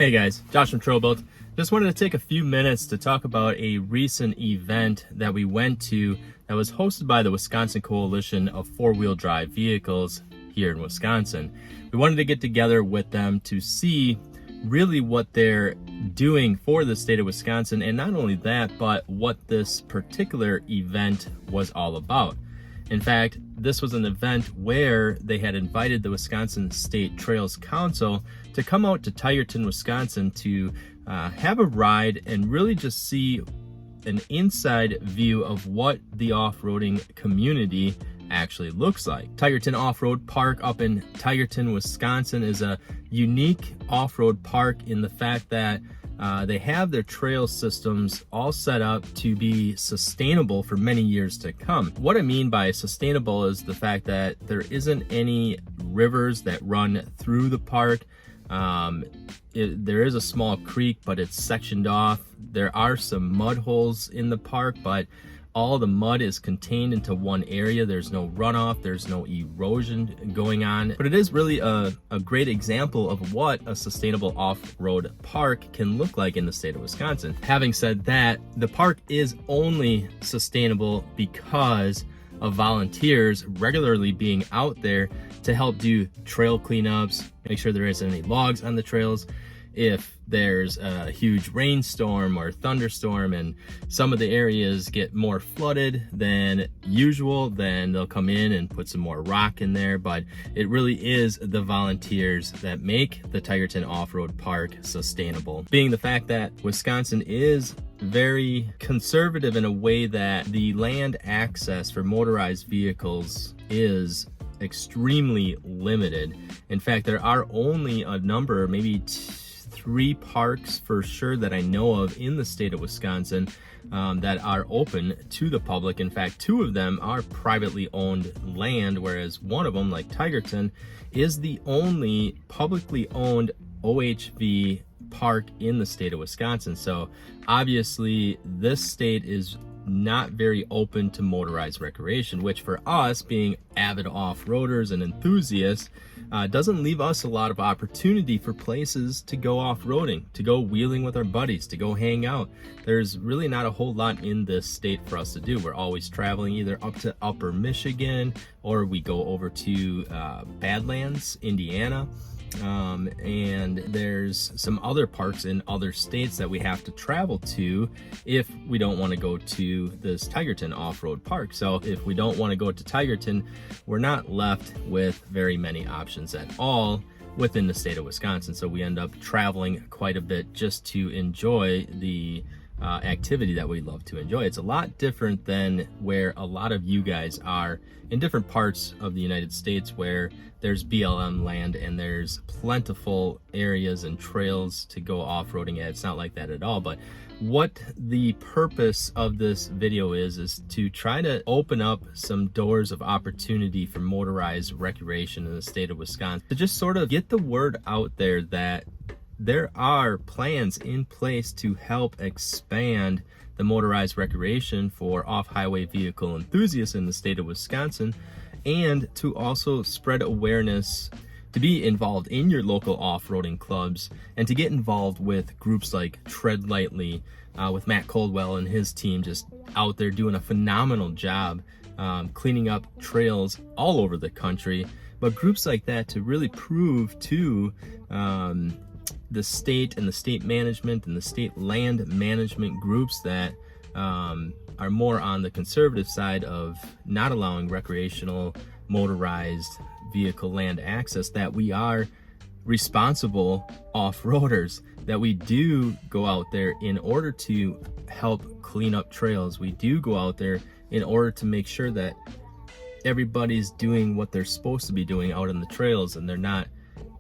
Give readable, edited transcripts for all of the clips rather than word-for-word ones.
Hey guys, Josh from TrailBuilt. Just wanted to take a few minutes to talk about a recent event that we went to that was hosted by the Wisconsin Coalition of Four-Wheel Drive Vehicles here in Wisconsin. We wanted to get together with them to see really what they're doing for the state of Wisconsin, and not only that, but what this particular event was all about. In fact, this was an event where they had invited the Wisconsin State Trails Council to come out to Tigerton, Wisconsin to have a ride and really just see an inside view of what the off-roading community actually looks like. Tigerton Off-Road Park up in Tigerton, Wisconsin is a unique off-road park in the fact that they have their trail systems all set up to be sustainable for many years to come. What I mean by sustainable is the fact that there isn't any rivers that run through the park. There is a small creek, but it's sectioned off. There are some mud holes in the park, but all the mud is contained into one area. There's no runoff, there's no erosion going on. But it is really a great example of what a sustainable off-road park can look like in the state of Wisconsin. Having said that, the park is only sustainable because of volunteers regularly being out there to help do trail cleanups, make sure there isn't any logs on the trails. If there's a huge rainstorm or thunderstorm and some of the areas get more flooded than usual, then they'll come in and put some more rock in there. But it really is the volunteers that make the Tigerton Off-Road Park sustainable. Being the fact that Wisconsin is very conservative in a way that the land access for motorized vehicles is extremely limited. In fact, there are only a number, maybe 3 parks for sure that I know of in the state of Wisconsin that are open to the public. In fact, 2 of them are privately owned land, whereas one of them, like Tigerton, is the only publicly owned OHV park in the state of Wisconsin. So obviously this state is not very open to motorized recreation, which for us being avid off-roaders and enthusiasts doesn't leave us a lot of opportunity for places to go off-roading, to go wheeling with our buddies, to go hang out. There's really not a whole lot in this state for us to do. We're always traveling either up to Upper Michigan or we go over to Badlands, Indiana. And there's some other parks in other states that we have to travel to if we don't want to go to this Tigerton off-road park. So if we don't want to go to Tigerton, we're not left with very many options at all within the state of Wisconsin. So we end up traveling quite a bit just to enjoy the activity that we love to enjoy. It's a lot different than where a lot of you guys are in different parts of the United States where there's BLM land and there's plentiful areas and trails to go off-roading at. It's not like that at all. But what the purpose of this video is to try to open up some doors of opportunity for motorized recreation in the state of Wisconsin, to just sort of get the word out there that there are plans in place to help expand the motorized recreation for off-highway vehicle enthusiasts in the state of Wisconsin, and to also spread awareness, to be involved in your local off-roading clubs, and to get involved with groups like Tread Lightly, with Matt Coldwell and his team just out there doing a phenomenal job cleaning up trails all over the country. But groups like that to really prove to the state and the state management and the state land management groups that are more on the conservative side of not allowing recreational motorized vehicle land access, that we are responsible off-roaders, that we do go out there in order to help clean up trails. We do go out there in order to make sure that everybody's doing what they're supposed to be doing out on the trails, and they're not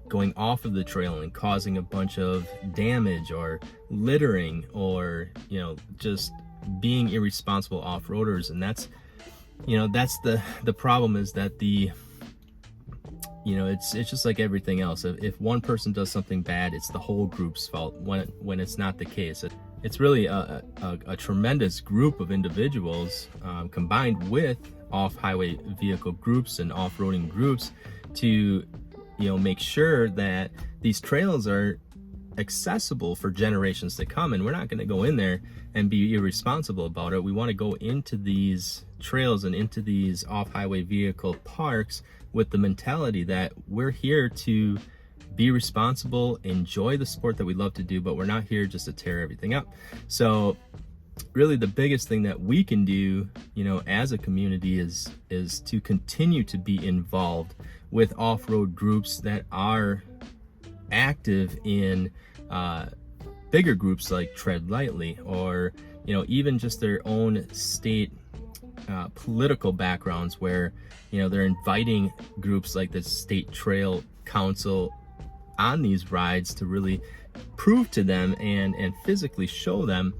going off of the trail and causing a bunch of damage or littering or, you know, just being irresponsible off-roaders. And that's, you know, that's the problem, is that it's just like everything else. If one person does something bad, it's the whole group's fault, when it's not the case. It's really a tremendous group of individuals combined with off-highway vehicle groups and off-roading groups to make sure that these trails are accessible for generations to come, and we're not going to go in there and be irresponsible about it. We want to go into these trails and into these off-highway vehicle parks with the mentality that we're here to be responsible, enjoy the sport that we love to do, but we're not here just to tear everything up. So really the biggest thing that we can do, you know, as a community is to continue to be involved with off-road groups that are active in bigger groups like Tread Lightly, or, you know, even just their own state political backgrounds, where, you know, they're inviting groups like the State Trail Council on these rides to really prove to them and physically show them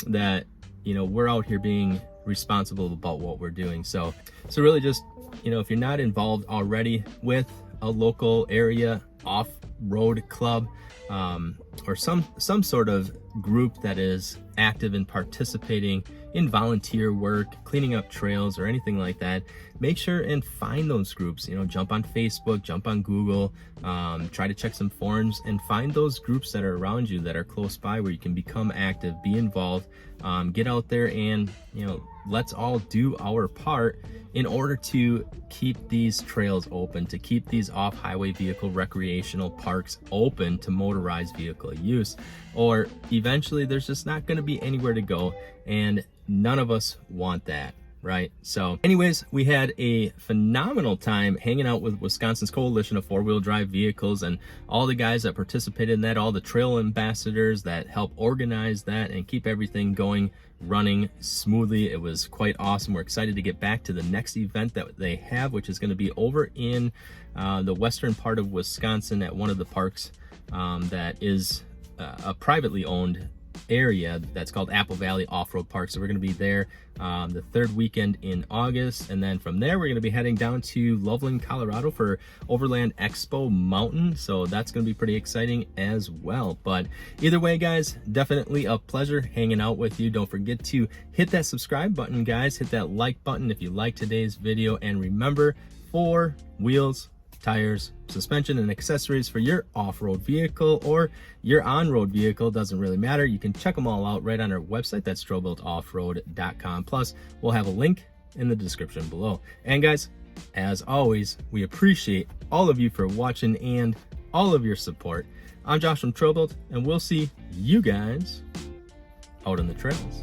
that, you know, we're out here being responsible about what we're doing. So really just, you know, if you're not involved already with a local area off-road club, or some sort of group that is active in participating in volunteer work, cleaning up trails or anything like that, make sure and find those groups. You know, jump on Facebook, jump on Google, try to check some forums and find those groups that are around you, that are close by, where you can become active, be involved, get out there, and, you know, let's all do our part in order to keep these trails open, to keep these off-highway vehicle recreational parks open to motorized vehicle use. Or eventually there's just not going to be anywhere to go, and none of us want that, right? So anyways, we had a phenomenal time hanging out with Wisconsin's Coalition of Four-Wheel Drive Vehicles and all the guys that participated in that, all the trail ambassadors that help organize that and keep everything running smoothly. It was quite awesome. We're excited to get back to the next event that they have, which is going to be over in the western part of Wisconsin at one of the parks that is a privately owned area that's called Apple Valley Off-Road Park. So we're going to be there the third weekend in August, and then from there we're going to be heading down to Loveland, Colorado for Overland Expo Mountain. So that's going to be pretty exciting as well. But either way, guys, definitely a pleasure hanging out with you. Don't forget to hit that subscribe button, guys. Hit that like button if you like today's video, and remember, 4 wheels, tires, suspension, and accessories for your off-road vehicle or your on-road vehicle, doesn't really matter. You can check them all out right on our website. That's TrailBuiltOffroad.com. Plus, we'll have a link in the description below. And guys, as always, we appreciate all of you for watching and all of your support. I'm Josh from TrailBuilt, and we'll see you guys out on the trails.